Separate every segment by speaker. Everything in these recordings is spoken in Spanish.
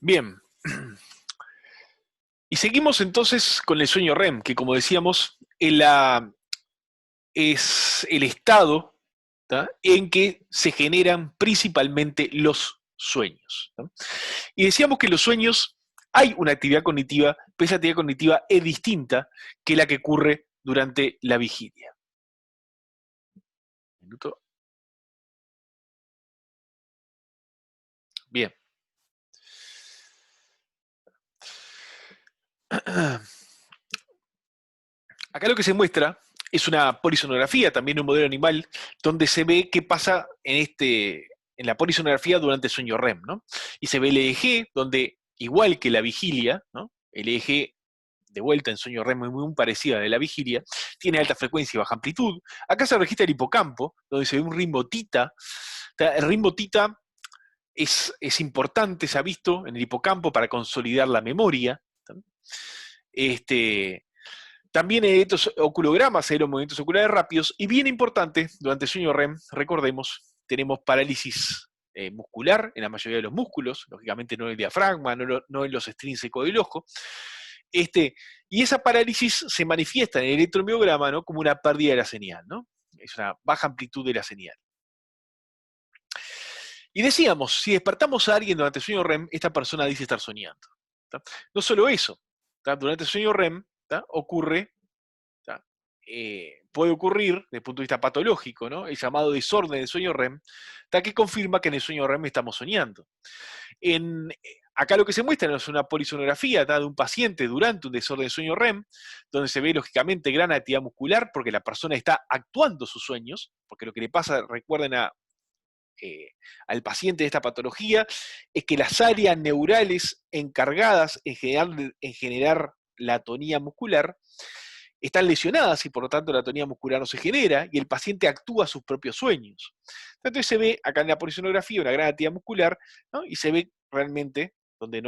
Speaker 1: Bien. Y seguimos entonces con el sueño REM, que como decíamos, es el estado, ¿tá?, en que se generan principalmente los sueños, ¿tá? Y decíamos que los sueños hay una actividad cognitiva, pero esa actividad cognitiva es distinta que la que ocurre durante la vigilia. Minuto. Bien. Acá lo que se muestra es una polisonografía, también un modelo animal, donde se ve qué pasa en la polisonografía durante el sueño REM, ¿no? Y se ve el EEG, donde, igual que la vigilia, ¿no?, el EEG de vuelta en sueño REM es muy parecida a la vigilia, tiene alta frecuencia y baja amplitud. Acá se registra el hipocampo, donde se ve un ritmo tita. El ritmo tita es importante, se ha visto en el hipocampo para consolidar la memoria. Este, También en estos oculogramas hay los movimientos oculares rápidos, y bien importante, durante el sueño REM, recordemos, tenemos parálisis muscular en la mayoría de los músculos, lógicamente no en el diafragma, no en los extrínsecos del ojo. Y esa parálisis se manifiesta en el electromiograma, ¿no?, como una pérdida de la señal, ¿no? Es una baja amplitud de la señal. Y decíamos, si despertamos a alguien durante el sueño REM, esta persona dice estar soñando, ¿tá? No solo eso, ¿tá?, durante el sueño REM, ¿tá?, puede ocurrir, desde el punto de vista patológico, ¿no?, el llamado desorden del sueño REM, que confirma que en el sueño REM estamos soñando. Acá lo que se muestra es una polisonografía de un paciente durante un desorden de sueño REM, donde se ve lógicamente gran actividad muscular, porque la persona está actuando sus sueños, porque lo que le pasa, recuerden al paciente de esta patología, es que las áreas neurales encargadas en generar la atonía muscular están lesionadas, y por lo tanto la atonía muscular no se genera y el paciente actúa sus propios sueños. Entonces se ve acá en la polisonografía una gran actividad muscular, ¿no?, y se ve realmente donde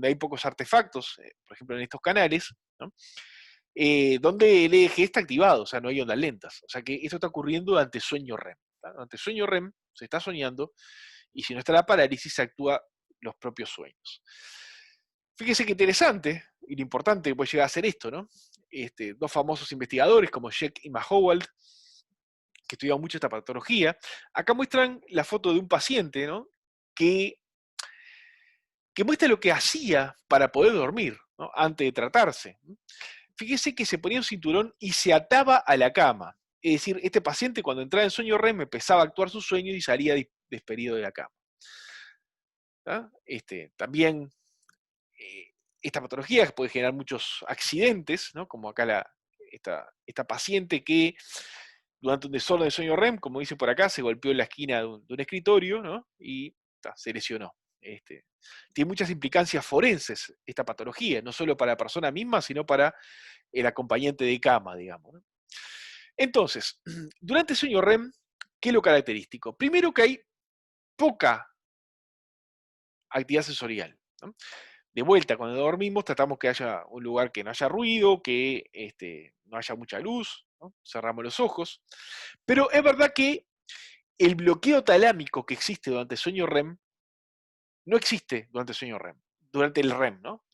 Speaker 1: hay pocos artefactos, por ejemplo en estos canales, ¿no?, donde el EEG está activado, o sea, no hay ondas lentas. O sea que esto está ocurriendo durante sueño REM. ¿Tá? Durante sueño REM se está soñando, y si no está la parálisis, se actúa los propios sueños. Fíjese qué interesante, y lo importante que puede llegar a ser esto, ¿no? Dos famosos investigadores como Sheck y Mahowald, que estudian mucho esta patología, acá muestran la foto de un paciente, ¿no?, que muestra lo que hacía para poder dormir, ¿no?, antes de tratarse. Fíjese que se ponía un cinturón y se ataba a la cama. Es decir, este paciente, cuando entraba en sueño REM, empezaba a actuar sus sueños y salía despedido de la cama. ¿Tá? También esta patología puede generar muchos accidentes, ¿no?, como acá esta paciente que durante un desorden de sueño REM, como dice por acá, se golpeó en la esquina de un escritorio, ¿no?, y se lesionó. Tiene muchas implicancias forenses esta patología, no solo para la persona misma, sino para el acompañante de cama, digamos, ¿no? Entonces, durante el sueño REM, ¿qué es lo característico? Primero, que hay poca actividad sensorial, ¿no? De vuelta, cuando dormimos, tratamos que haya un lugar que no haya ruido, que no haya mucha luz, ¿no? Cerramos los ojos. Pero es verdad que el bloqueo talámico que existe durante el sueño REM no existe durante el sueño REM, durante el REM, ¿no?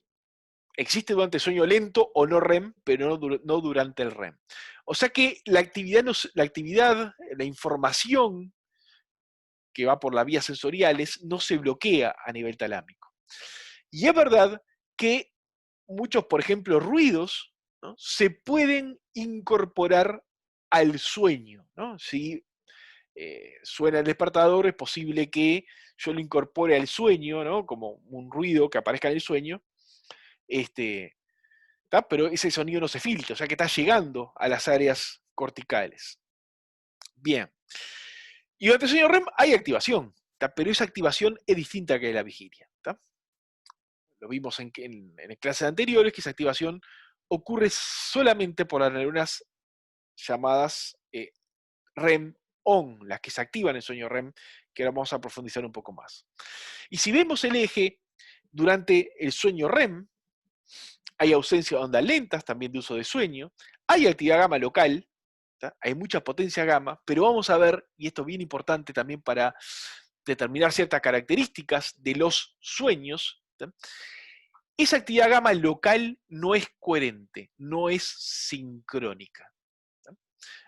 Speaker 1: Existe durante el sueño lento o no REM, pero no durante el REM. O sea que la información que va por las vías sensoriales no se bloquea a nivel talámico. Y es verdad que muchos, por ejemplo, ruidos, ¿no?, se pueden incorporar al sueño, ¿no? Si suena el despertador, es posible que yo lo incorpore al sueño, ¿no?, como un ruido que aparezca en el sueño, pero ese sonido no se filtra, o sea que está llegando a las áreas corticales. Bien. Y durante el sueño REM hay activación, pero esa activación es distinta que la vigilia. Lo vimos en clases anteriores, que esa activación ocurre solamente por las neuronas llamadas REM-ON, las que se activan en el sueño REM, que ahora vamos a profundizar un poco más. Y si vemos el eje durante el sueño REM, hay ausencia de ondas lentas, también de uso de sueño, hay actividad gamma local, hay mucha potencia gamma, pero vamos a ver, y esto es bien importante también para determinar ciertas características de los sueños, ¿tá? Esa actividad gamma local no es coherente, no es sincrónica, ¿tá?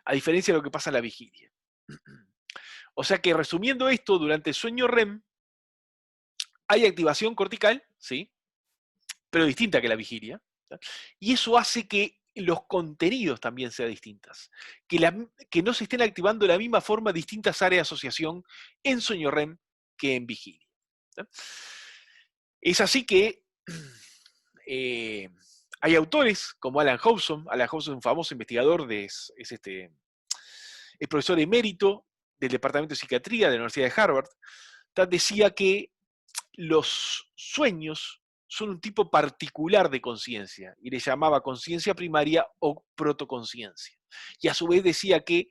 Speaker 1: A diferencia de lo que pasa en la vigilia. O sea que resumiendo esto, durante el sueño REM hay activación cortical, ¿sí? Pero distinta que la vigilia, ¿tá? Y eso hace que los contenidos también sean distintas, que no se estén activando de la misma forma distintas áreas de asociación en sueño REM que en vigilia, ¿tá? Es así que eh, hay autores como Alan Hobson es un famoso investigador, es profesor emérito del Departamento de Psiquiatría de la Universidad de Harvard, decía que los sueños son un tipo particular de conciencia, y le llamaba conciencia primaria o protoconciencia. Y a su vez decía que,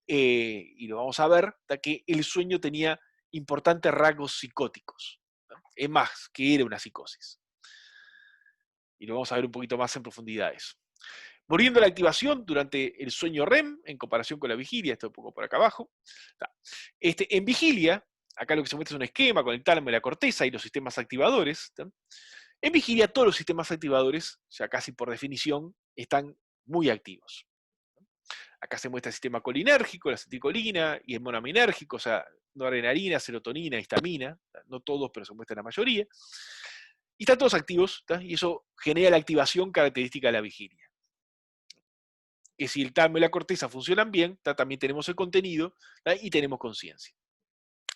Speaker 1: y lo vamos a ver, que el sueño tenía importantes rasgos psicóticos. ¿No? Es más, que era una psicosis. Y lo vamos a ver un poquito más en profundidades. Volviendo a la activación durante el sueño REM, en comparación con la vigilia, esto un poco por acá abajo. En vigilia, acá lo que se muestra es un esquema con el tálamo y la corteza y los sistemas activadores. En vigilia todos los sistemas activadores, ya casi por definición, están muy activos. Acá se muestra el sistema colinérgico, la acetilcolina, y el monoaminérgico, o sea, noradrenalina, serotonina, histamina, no todos, pero se muestra la mayoría. Y están todos activos, y eso genera la activación característica de la vigilia. Que si el tálamo y la corteza funcionan bien, también tenemos el contenido y tenemos conciencia.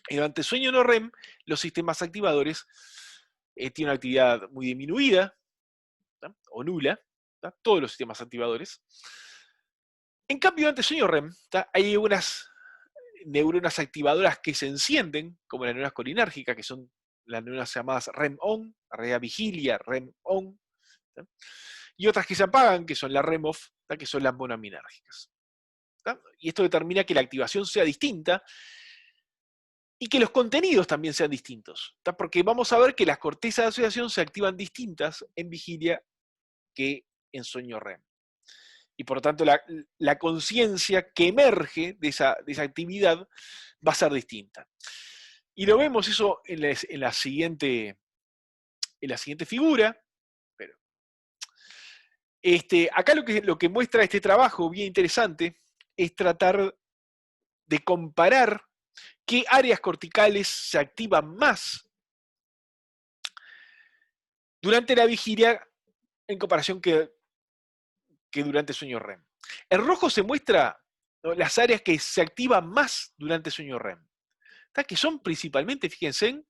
Speaker 1: Y durante el sueño no REM, los sistemas activadores tienen una actividad muy disminuida o nula, todos los sistemas activadores. En cambio, durante el sueño REM, hay unas neuronas activadoras que se encienden, como las neuronas colinérgicas, que son las neuronas llamadas REM-ON, la realidad vigilia, REM-ON, y otras que se apagan, que son la REM-OFF, que son las monoaminérgicas. Y esto determina que la activación sea distinta y que los contenidos también sean distintos, porque vamos a ver que las cortezas de asociación se activan distintas en vigilia que en sueño REM. Y por lo tanto la conciencia que emerge de esa actividad va a ser distinta. Y lo vemos eso en la siguiente figura. Pero, acá lo que muestra este trabajo bien interesante es tratar de comparar qué áreas corticales se activan más durante la vigilia en comparación que durante el sueño REM. En rojo se muestra, ¿no?, las áreas que se activan más durante el sueño REM, que son principalmente, fíjense,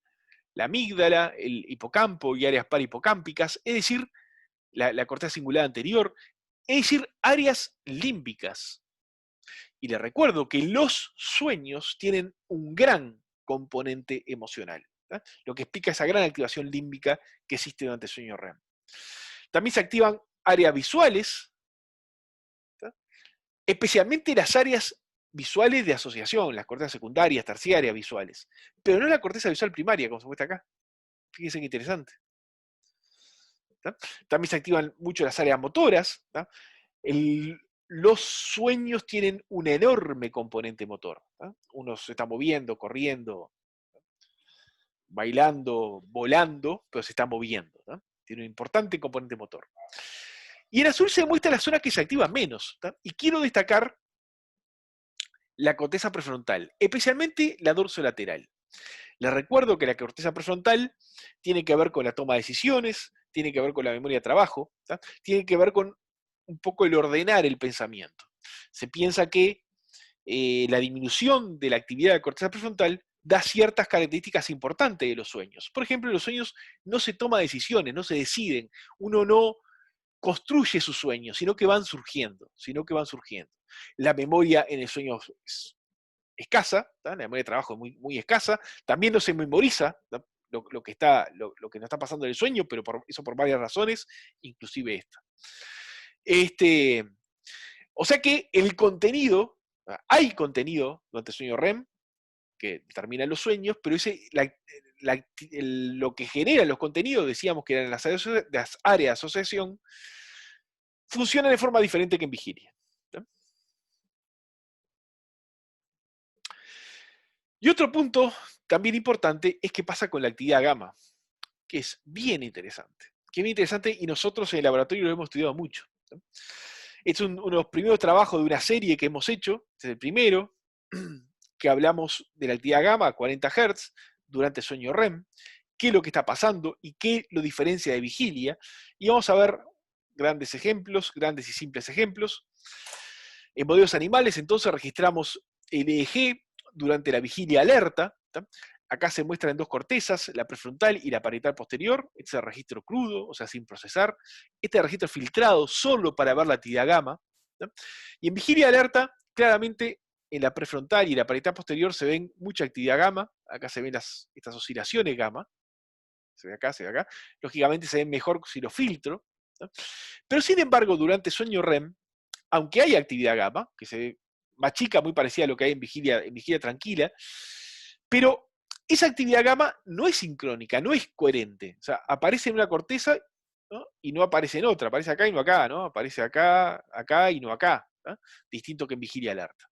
Speaker 1: la amígdala, el hipocampo y áreas parahipocámpicas, es decir, la corteza cingulada anterior, es decir, áreas límbicas. Y les recuerdo que los sueños tienen un gran componente emocional, lo que explica esa gran activación límbica que existe durante el sueño REM. También se activan áreas visuales, especialmente las áreas visuales de asociación, las cortezas secundarias, terciarias visuales, pero no la corteza visual primaria, como se muestra acá. Fíjense qué interesante. También se activan mucho las áreas motoras. Los sueños tienen un enorme componente motor. Uno se está moviendo, corriendo, bailando, volando, pero se está moviendo. Tiene un importante componente motor. Y en azul se muestra las zonas que se activan menos. Y quiero destacar la corteza prefrontal, especialmente la dorsolateral. Les recuerdo que la corteza prefrontal tiene que ver con la toma de decisiones, tiene que ver con la memoria de trabajo, tiene que ver con un poco el ordenar el pensamiento. Se piensa que la disminución de la actividad de la corteza prefrontal da ciertas características importantes de los sueños. Por ejemplo, en los sueños no se toma decisiones, no se deciden, uno no construye sus sueños, sino que van surgiendo. La memoria en el sueño es escasa, la memoria de trabajo es muy, muy escasa, también no se memoriza lo que nos está pasando en el sueño, pero eso por varias razones, inclusive esta. O sea que el contenido, hay contenido durante el sueño REM que determina los sueños, pero lo que genera los contenidos, decíamos que eran las áreas de asociación, funcionan de forma diferente que en vigilia. Y otro punto también importante es qué pasa con la actividad gamma. que es bien interesante. Que es bien interesante y nosotros en el laboratorio lo hemos estudiado mucho, ¿no? Es uno de los primeros trabajos de una serie que hemos hecho, este es el primero, que hablamos de la actividad gamma a 40 Hz durante sueño REM, qué es lo que está pasando y qué lo diferencia de vigilia. Y vamos a ver grandes ejemplos, grandes y simples ejemplos. En modelos animales, entonces, registramos el EEG durante la vigilia alerta. ¿tá? Acá se muestran dos cortezas, la prefrontal y la parietal posterior. Este es el registro crudo, o sea, sin procesar. Este es el registro filtrado solo para ver la actividad gamma. ¿tá? Y en vigilia alerta, claramente, en la prefrontal y la parietal posterior se ven mucha actividad gamma. Acá se ven estas oscilaciones gamma. Se ve acá, se ve acá. Lógicamente se ven mejor si lo filtro. ¿tá? Pero sin embargo, durante sueño REM, aunque hay actividad gamma, que se ve más chica, muy parecida a lo que hay en vigilia tranquila, pero esa actividad gamma no es sincrónica, no es coherente. O sea, aparece en una corteza, ¿no? Y no aparece en otra, aparece acá y no acá, ¿no? Aparece acá, acá y no acá, ¿no? Distinto que en vigilia alerta.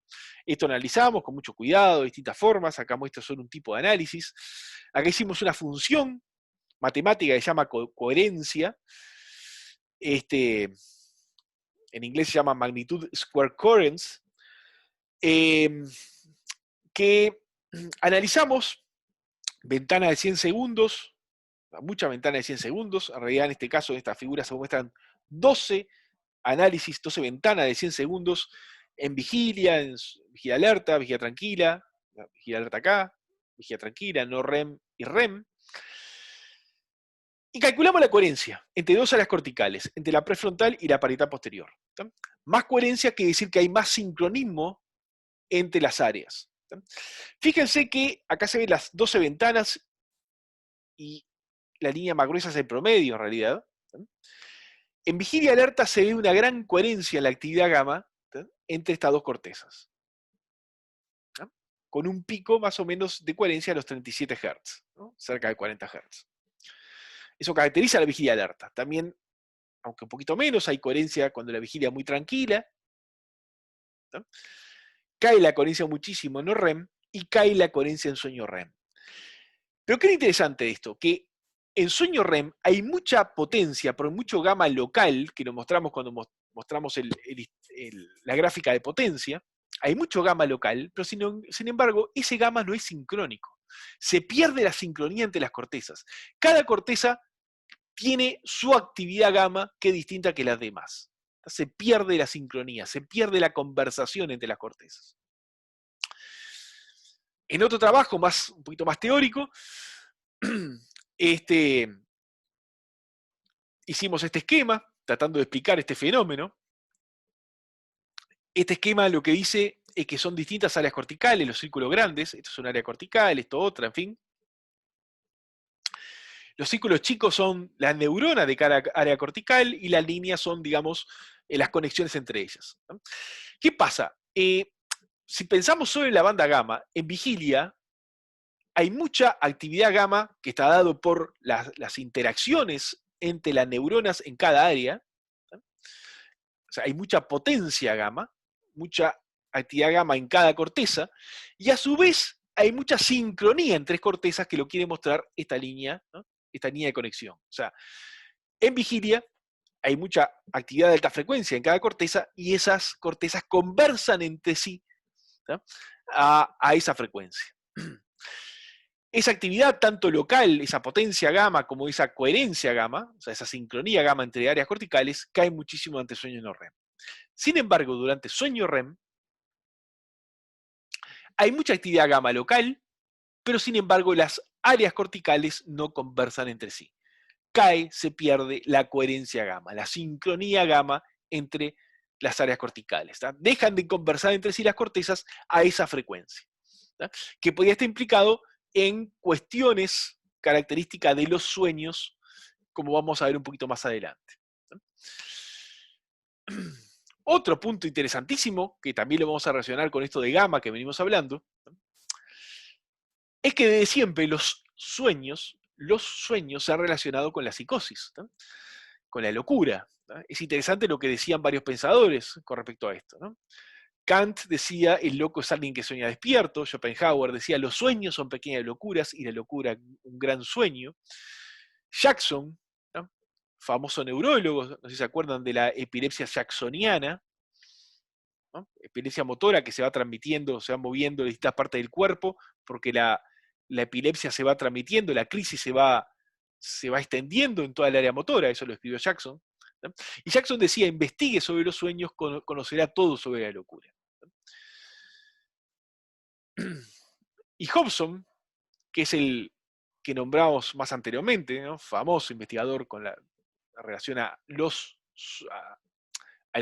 Speaker 1: Esto analizamos con mucho cuidado, de distintas formas, acá muestro solo un tipo de análisis. Acá hicimos una función matemática que se llama coherencia. En inglés se llama Magnitude Square Coherence, que analizamos ventanas de 100 segundos, muchas ventanas de 100 segundos, en realidad en este caso, en esta figura se muestran 12 análisis, 12 ventanas de 100 segundos en vigilia alerta, vigilia alerta acá, vigilia tranquila, no REM y REM. Y calculamos la coherencia entre dos áreas corticales, entre la prefrontal y la parietal posterior. ¿tá? Más coherencia quiere decir que hay más sincronismo entre las áreas. ¿tá? Fíjense que acá se ven las 12 ventanas y la línea más gruesa es el promedio en realidad. ¿tá? En vigilia alerta se ve una gran coherencia en la actividad gamma ¿tá? entre estas dos cortezas. ¿tá? Con un pico más o menos de coherencia a los 37 Hz, ¿no? cerca de 40 Hz. Eso caracteriza la vigilia alerta. También, aunque un poquito menos, hay coherencia cuando la vigilia es muy tranquila. ¿tá? Cae la coherencia muchísimo en no REM y cae la coherencia en sueño REM. Pero qué interesante esto, que en sueño REM hay mucha potencia, pero mucho gamma local, que lo mostramos cuando mostramos la gráfica de potencia, hay mucho gamma local, pero sin embargo, ese gamma no es sincrónico. Se pierde la sincronía entre las cortezas. Cada corteza tiene su actividad gamma que es distinta que las demás. Se pierde la sincronía, se pierde la conversación entre las cortezas. En otro trabajo, un poquito más teórico, hicimos este esquema, tratando de explicar este fenómeno. Este esquema lo que dice es que son distintas áreas corticales, los círculos grandes, esto es un área cortical, esto otra, en fin. Los círculos chicos son las neuronas de cada área cortical y las líneas son, digamos, las conexiones entre ellas. ¿no? ¿Qué pasa? Si pensamos solo en la banda gamma, en vigilia hay mucha actividad gamma que está dado por las interacciones entre las neuronas en cada área. ¿no? O sea, hay mucha potencia gamma, mucha actividad gamma en cada corteza, y a su vez hay mucha sincronía en tres cortezas que lo quiere mostrar esta línea, ¿no? Esta línea de conexión. O sea, en vigilia hay mucha actividad de alta frecuencia en cada corteza y esas cortezas conversan entre sí ¿no? a esa frecuencia. Esa actividad tanto local, esa potencia gamma, como esa coherencia gamma, o sea, esa sincronía gamma entre áreas corticales, cae muchísimo durante sueño no REM. Sin embargo, durante sueño REM, hay mucha actividad gamma local, pero sin embargo las áreas corticales no conversan entre sí. Cae, se pierde la coherencia gamma, la sincronía gamma entre las áreas corticales. ¿tá? Dejan de conversar entre sí las cortezas a esa frecuencia, ¿tá? que podría estar implicado en cuestiones características de los sueños, como vamos a ver un poquito más adelante. ¿tá? Otro punto interesantísimo, que también lo vamos a relacionar con esto de gamma que venimos hablando, ¿tá? es que desde siempre los sueños se han relacionado con la psicosis, ¿tá? con la locura. ¿tá? Es interesante lo que decían varios pensadores con respecto a esto. ¿no? Kant decía, el loco es alguien que sueña despierto. Schopenhauer decía, los sueños son pequeñas locuras y la locura un gran sueño. Jackson, ¿no? Famoso neurólogo, no sé si se acuerdan de la epilepsia jacksoniana, ¿no? Epilepsia motora que se va transmitiendo, se va moviendo en distintas partes del cuerpo, porque la epilepsia se va transmitiendo, la crisis se va extendiendo en toda el área motora, eso lo escribió Jackson, ¿no? Y Jackson decía, investigue sobre los sueños, conocerá todo sobre la locura. Y Hobson, que es el que nombramos más anteriormente, ¿no? Famoso investigador con la relación al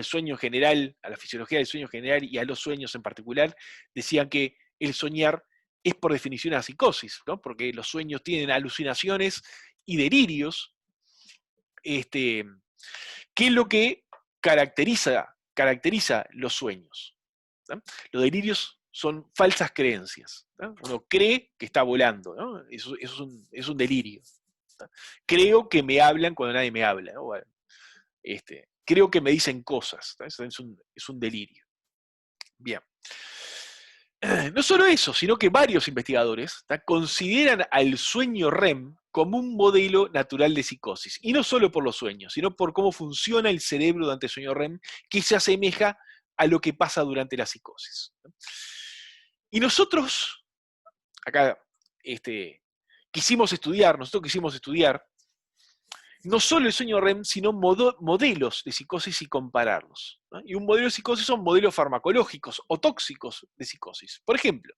Speaker 1: sueño general, a la fisiología del sueño general y a los sueños en particular, decían que el soñar es por definición una psicosis, ¿no? Porque los sueños tienen alucinaciones y delirios, ¿qué es lo que caracteriza los sueños? ¿No? Los delirios son falsas creencias, ¿no? Uno cree que está volando, ¿no? Eso es un delirio, ¿no? Creo que me hablan cuando nadie me habla, ¿no? Bueno, creo que me dicen cosas, ¿no? Eso es un delirio. Bien. No solo eso, sino que varios investigadores, ¿tá?, consideran al sueño REM como un modelo natural de psicosis. Y no solo por los sueños, sino por cómo funciona el cerebro durante el sueño REM, que se asemeja a lo que pasa durante la psicosis. Y nosotros, acá, nosotros quisimos estudiar no solo el sueño REM, sino modelos de psicosis y compararlos, ¿no? Y un modelo de psicosis son modelos farmacológicos o tóxicos de psicosis. Por ejemplo,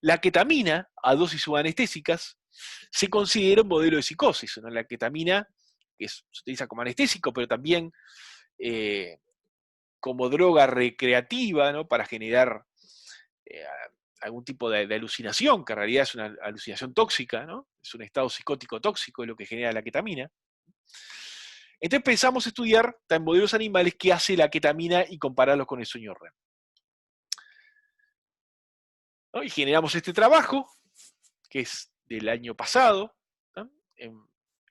Speaker 1: la ketamina a dosis subanestésicas se considera un modelo de psicosis, ¿no? La ketamina, se utiliza como anestésico, pero también como droga recreativa, ¿no?, para generar eh, algún tipo de alucinación, que en realidad es una alucinación tóxica, ¿no? Es un estado psicótico tóxico lo que genera la ketamina. Entonces pensamos estudiar en modelos animales qué hace la ketamina y compararlos con el sueño REM, ¿no? Y generamos este trabajo, que es del año pasado, ¿no?, en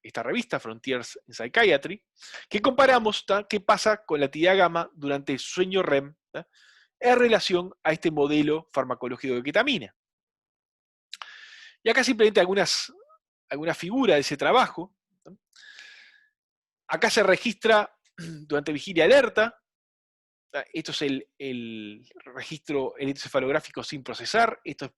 Speaker 1: esta revista, Frontiers in Psychiatry, que comparamos, ¿no?, qué pasa con la actividad gamma durante el sueño REM, ¿no?, en relación a este modelo farmacológico de ketamina. Y acá simplemente algunas figuras de ese trabajo, ¿no? Acá se registra durante vigilia alerta. Esto es el registro electroencefalográfico sin procesar. Esto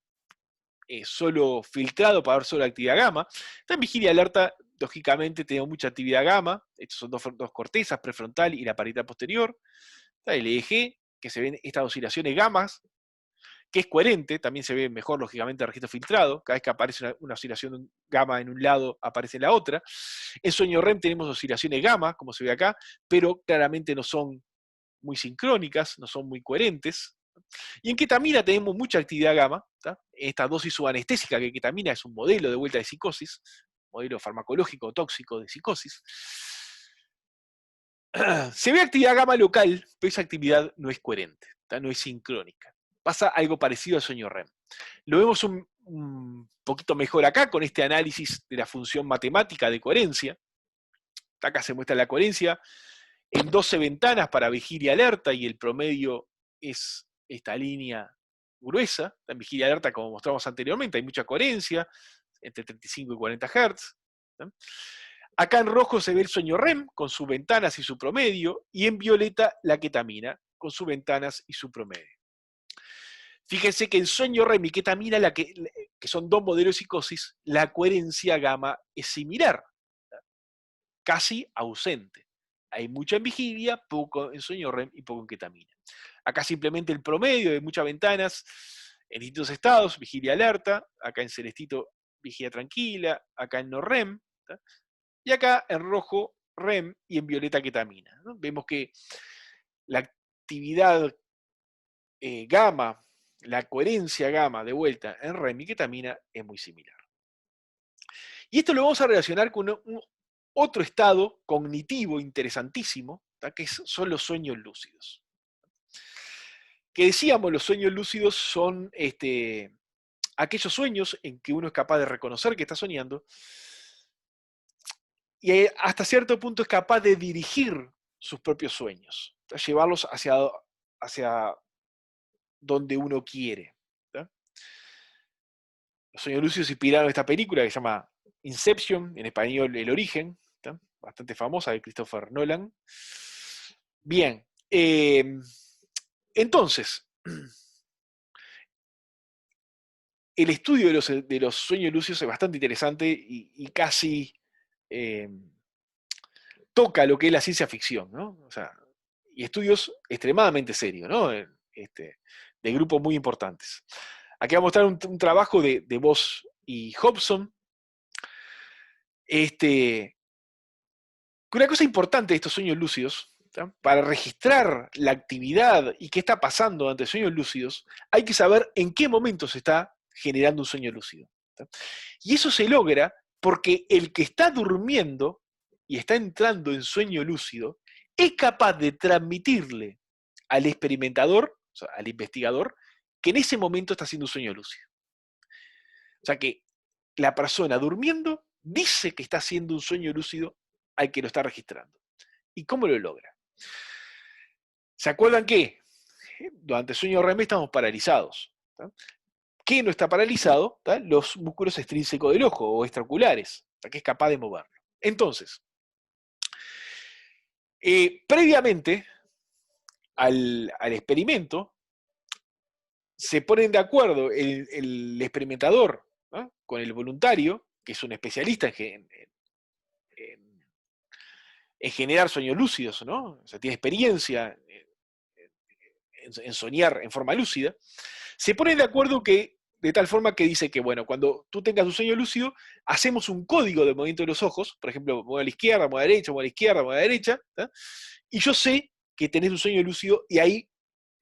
Speaker 1: es solo filtrado para ver solo la actividad gamma. Está en vigilia alerta, lógicamente tenemos mucha actividad gamma. Estos son dos cortezas, prefrontal y la parietal posterior. Está el EEG, que se ven estas oscilaciones gamas, que es coherente, también se ve mejor, lógicamente, el registro filtrado. Cada vez que aparece una oscilación gamma en un lado, aparece en la otra. En sueño REM tenemos oscilaciones gamma, como se ve acá, pero claramente no son muy sincrónicas, no son muy coherentes. Y en ketamina tenemos mucha actividad gamma, ¿tá? Esta dosis subanestésica, que ketamina es un modelo de vuelta de psicosis, modelo farmacológico tóxico de psicosis. Se ve actividad gamma local, pero esa actividad no es coherente, ¿tá?, no es sincrónica. Pasa algo parecido al sueño REM. Lo vemos un poquito mejor acá con este análisis de la función matemática de coherencia. Acá se muestra la coherencia en 12 ventanas para vigilia alerta y el promedio es esta línea gruesa. En vigilia alerta, como mostramos anteriormente, hay mucha coherencia, entre 35 y 40 Hz. ¿No? Acá en rojo se ve el sueño REM con sus ventanas y su promedio, y en violeta la ketamina con sus ventanas y su promedio. Fíjense que en sueño REM y ketamina, que son dos modelos de psicosis, la coherencia gamma es similar, casi ausente. Hay mucha en vigilia, poco en sueño REM y poco en ketamina. Acá simplemente el promedio de muchas ventanas en distintos estados, vigilia alerta, acá en celestito vigilia tranquila, acá en no REM, ¿tá?, y acá en rojo REM y en violeta ketamina, ¿no? Vemos que la actividad gamma, la coherencia gamma de vuelta en REM y ketamina es muy similar. Y esto lo vamos a relacionar con otro estado cognitivo interesantísimo, ¿tá?, que son los sueños lúcidos. Que decíamos, los sueños lúcidos son aquellos sueños en que uno es capaz de reconocer que está soñando y hasta cierto punto es capaz de dirigir sus propios sueños, ¿tá?, llevarlos hacia donde uno quiere, ¿tá? Los sueños lúcidos inspiraron esta película que se llama Inception, en español El Origen, ¿tá? Bastante famosa, de Christopher Nolan. Bien, entonces, el estudio de los sueños lúcidos es bastante interesante y casi eh, toca lo que es la ciencia ficción, ¿no? O sea, y estudios extremadamente serios, ¿no? De grupos muy importantes. Aquí vamos a mostrar un trabajo de Voss y Hobson. Una cosa importante de estos sueños lúcidos, ¿tá? Para registrar la actividad y qué está pasando ante sueños lúcidos, hay que saber en qué momento se está generando un sueño lúcido, ¿tá? Y eso se logra porque el que está durmiendo y está entrando en sueño lúcido es capaz de transmitirle al experimentador, o sea, al investigador, que en ese momento está haciendo un sueño lúcido. O sea que la persona durmiendo dice que está haciendo un sueño lúcido al que lo está registrando. ¿Y cómo lo logra? ¿Se acuerdan que durante el sueño REM estamos paralizados? ¿Tá? ¿Qué no está paralizado? ¿Tá? Los músculos extrínsecos del ojo o extraoculares, que es capaz de moverlo. Entonces, previamente al experimento, se ponen de acuerdo el experimentador, ¿no?, con el voluntario, que es un especialista en generar sueños lúcidos, ¿no? O sea, tiene experiencia en soñar en forma lúcida, se ponen de acuerdo que, de tal forma que dice que, bueno, cuando tú tengas un sueño lúcido, hacemos un código de movimiento de los ojos, por ejemplo, mueve a la izquierda, mueve a la derecha, mueve a la izquierda, mueve a la derecha, ¿tá? Y yo sé que tenés un sueño lúcido y ahí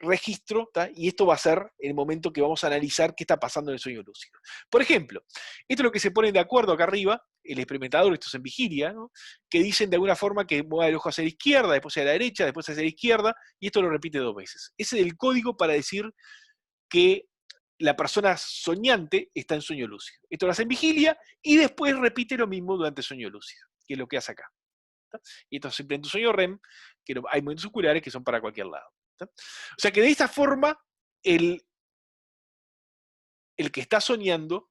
Speaker 1: registro, ¿tá? Y esto va a ser el momento que vamos a analizar qué está pasando en el sueño lúcido. Por ejemplo, esto es lo que se ponen de acuerdo acá arriba, el experimentador, esto es en vigilia, ¿no?, que dicen de alguna forma que mueva el ojo hacia la izquierda, después hacia la derecha, después hacia la izquierda, y esto lo repite 2 veces. Ese es el código para decir que la persona soñante está en sueño lúcido. Esto lo hace en vigilia y después repite lo mismo durante el sueño lúcido, que es lo que hace acá, ¿tá? Y esto es simplemente un sueño REM, que hay movimientos oculares que son para cualquier lado, ¿tá? O sea que de esta forma, el que está soñando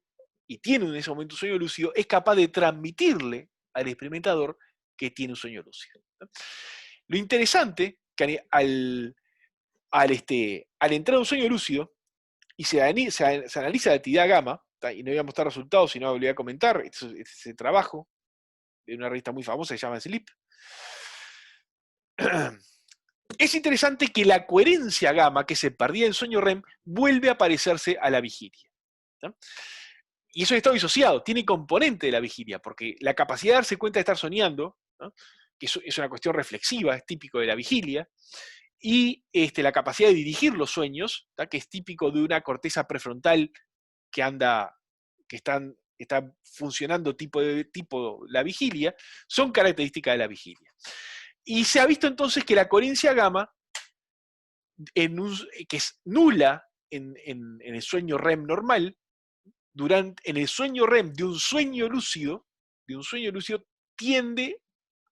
Speaker 1: y tiene en ese momento un sueño lúcido es capaz de transmitirle al experimentador que tiene un sueño lúcido, ¿tá? Lo interesante, que al entrar a un sueño lúcido, y se analiza la actividad gamma, ¿tá? Y no voy a mostrar resultados, sino voy a comentar, este es el trabajo de una revista muy famosa que se llama Sleep. Es interesante que la coherencia gamma que se perdía en sueño REM vuelve a aparecerse a la vigilia, ¿tá? Y eso es estado disociado, tiene componente de la vigilia, porque la capacidad de darse cuenta de estar soñando, ¿no?, que es una cuestión reflexiva, es típico de la vigilia, y la capacidad de dirigir los sueños, ¿tá?, que es típico de una corteza prefrontal que está funcionando tipo la vigilia, son características de la vigilia. Y se ha visto entonces que la coherencia gamma, que es nula en el sueño REM normal, en el sueño REM de un sueño lúcido, tiende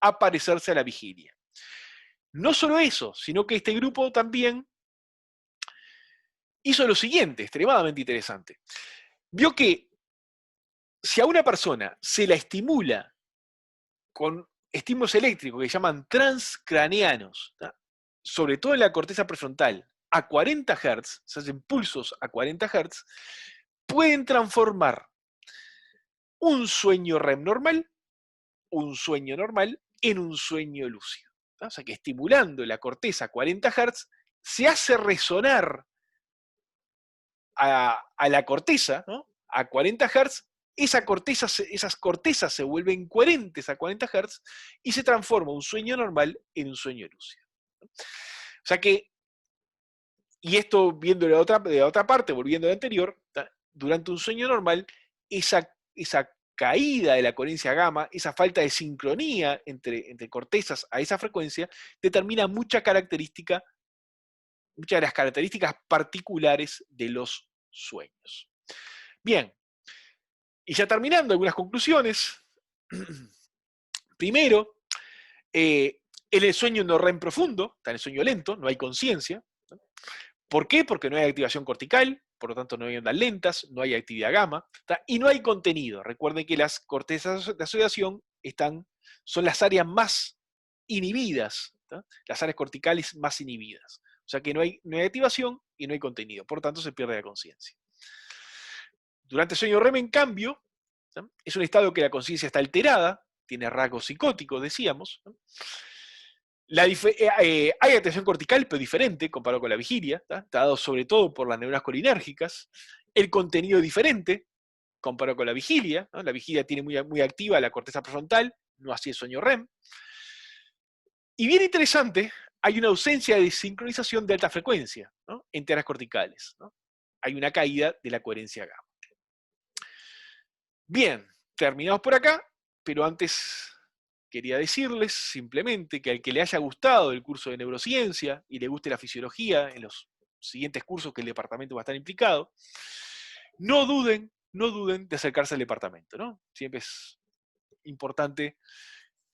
Speaker 1: a parecerse a la vigilia. No solo eso, sino que este grupo también hizo lo siguiente, extremadamente interesante. Vio que si a una persona se la estimula con estímulos eléctricos que llaman transcraneanos, ¿tá?, sobre todo en la corteza prefrontal, a 40 Hz, se hacen pulsos a 40 Hz, pueden transformar un sueño REM normal, en un sueño lúcido, ¿tá? O sea que estimulando la corteza a 40 Hz, se hace resonar a la corteza, ¿no?, a 40 Hz, esas cortezas se vuelven coherentes a 40 Hz y se transforma un sueño normal en un sueño lúcido, ¿no? O sea que, y esto viendo de otra parte, volviendo a la anterior, ¿tá?, durante un sueño normal, esa caída de la coherencia gamma, esa falta de sincronía entre cortezas a esa frecuencia, determina muchas de las características particulares de los sueños. Bien, y ya terminando, algunas conclusiones. Primero, en el sueño no REM profundo, está en el sueño lento, no hay conciencia, ¿no? ¿Por qué? Porque no hay activación cortical, por lo tanto no hay ondas lentas, no hay actividad gamma, y no hay contenido. Recuerden que las cortezas de asociación son las áreas más inhibidas, las áreas corticales más inhibidas. O sea que no hay activación y no hay contenido, por lo tanto se pierde la conciencia. Durante el sueño REM, en cambio, es un estado que la conciencia está alterada, tiene rasgos psicóticos, decíamos. Hay atención cortical, pero diferente comparado con la vigilia, está dado sobre todo por las neuronas colinérgicas. El contenido es diferente comparado con la vigilia. La vigilia tiene muy activa la corteza prefrontal, no así el sueño REM. Y bien interesante, hay una ausencia de sincronización de alta frecuencia, entre áreas corticales. Hay una caída de la coherencia gamma. Bien, terminamos por acá, pero antes quería decirles simplemente que al que le haya gustado el curso de neurociencia y le guste la fisiología en los siguientes cursos que el departamento va a estar implicado, no duden de acercarse al departamento, ¿no? Siempre es importante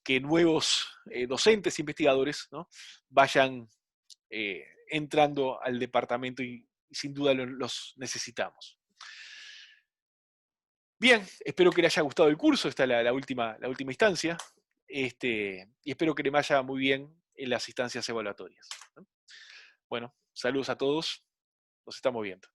Speaker 1: que nuevos docentes e investigadores, ¿no?, vayan entrando al departamento y sin duda los necesitamos. Bien, espero que le haya gustado el curso, esta es la última instancia, y espero que le vaya muy bien en las instancias evaluatorias. Bueno, saludos a todos, nos estamos viendo.